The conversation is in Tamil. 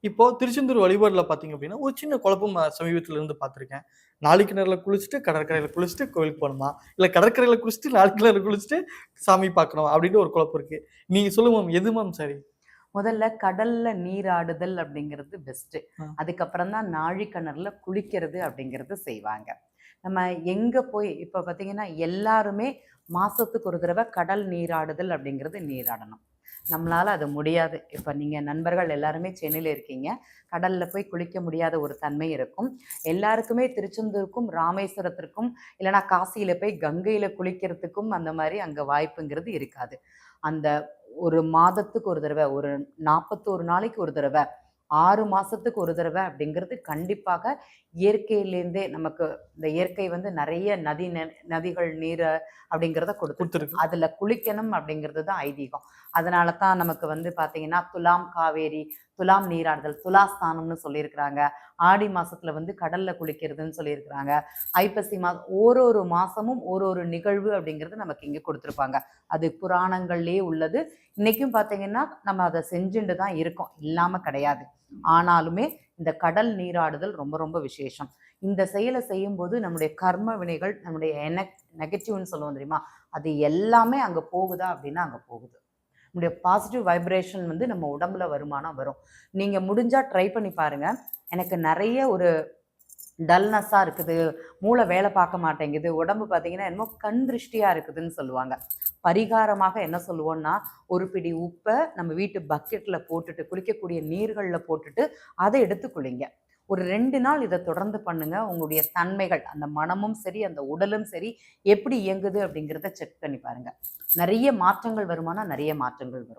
இப்போ திருச்செந்தூர் வழிபாடுல பார்த்தீங்க அப்படின்னா, ஒரு சின்ன குழப்பம் சமீபத்தில இருந்து பார்த்துருக்கேன். நாழி கிணறுல குளிச்சுட்டு, கடற்கரையில குளிச்சுட்டு கோவிலுக்கு போணுமா? இல்ல கடற்கரையில குளிச்சுட்டு, நாழி கிணறுல குளிச்சுட்டு சாமி பார்க்கணும் அப்படின்னு ஒரு குழப்பம் இருக்கு. நீங்க சொல்லுங்க மேம். எது மேம் சரி? முதல்ல கடல்ல நீராடுதல் அப்படிங்கிறது பெஸ்ட்டு. ஆ. அதுக்கப்புறம் தான் நாழி கிணறுல குளிக்கிறது அப்படிங்கிறது செய்வாங்க. நம்ம எங்க போய் இப்ப பார்த்தீங்கன்னா, எல்லாருமே மாசத்துக்கு ஒரு தடவ கடல் நீராடுதல் அப்படிங்கிறது நீராடணும். நம்மளால அது முடியாது. இப்ப நீங்க நண்பர்கள் எல்லாருமே சென்னையில இருக்கீங்க. கடல்ல போய் குளிக்க முடியாத ஒரு தன்மை இருக்கும். எல்லாருக்குமே திருச்செந்தூருக்கும், ராமேஸ்வரத்திற்கும் இல்லன்னா காசியில போய் கங்கையில குளிக்கிறதுக்கும் அந்த மாரி அங்க வாய்ப்புங்கிறது இருக்காது. அந்த ஒரு மாதத்துக்கு ஒரு தடவ, ஒரு 41 நாளைக்கு ஒரு தடவ, 6 மாசத்துக்கு ஒரு தடவ அப்படிங்கிறது கண்டிப்பாக இயற்கையிலேருந்தே நமக்கு இந்த இயற்கை வந்து நெறைய நதிகள், நீர அப்படிங்கிறத குடுத்துருக்கு. குடுத்துருக்கு. அதுல குளிக்கணும் அப்படிங்கிறது தான் ஐதீகம். அதனால தான் நமக்கு வந்து பார்த்தீங்கன்னா, துலாம் காவேரி, துலாம் நீராடுதல், துலாஸ்தானம்னு சொல்லியிருக்கிறாங்க. ஆடி மாசத்துல வந்து கடல்ல குளிக்கிறதுன்னு சொல்லியிருக்கிறாங்க. ஐப்பசி ஒரு மாசமும் ஒரு நிகழ்வு அப்படிங்கிறது நமக்கு இங்க குடுத்துருப்பாங்க. அது புராணங்கள்லயே உள்ளது. இன்னைக்கும் பார்த்தீங்கன்னா, நம்ம அத செஞ்சுண்டு தான் இருக்கோம். இல்லாம கிடையாது. ஆனாலுமே இந்த கடல் நீராடுதல் ரொம்ப ரொம்ப விசேஷம். இந்த செயல செய்யும்போது நம்முடைய கர்ம வினைகள், நம்முடைய நெகட்டிவ்ன்னு சொல்லுவோம் தெரியுமா? அது எல்லாமே அங்க போகுதா அப்படின்னா, அங்க போகுது. நம்முடைய பாசிட்டிவ் வைப்ரேஷன் வந்து நம்ம உடம்புல வருமானா வரும். நீங்க முடிஞ்சா ட்ரை பண்ணி பாருங்க. எனக்கு நெறைய ஒரு டல்னஸ்ஸா இருக்குது. மூளை வேலை பார்க்க மாட்டேங்குது. உடம்பு பார்த்தீங்கன்னா, என்னமோ கண் திருஷ்டியா இருக்குதுன்னு சொல்லுவாங்க. பரிகாரமாக என்ன சொல்லுவோம்னா, ஒரு பிடி உப்ப நம்ம வீட்டு பக்கெட்ல போட்டுட்டு, குளிக்கக்கூடிய நீர்கள்ல போட்டுட்டு, அத எடுத்து குளிங்க. ஒரு 2 நாள் இத தொடர்ந்து பண்ணுங்க. உங்களுடைய தன்மைகள், அந்த மனமும் சரி, அந்த உடலும் சரி, எப்படி இயங்குது அப்படிங்கிறத செக் பண்ணி பாருங்க. நெறைய மாற்றங்கள் வருமானா, நெறைய மாற்றங்கள் வரும்.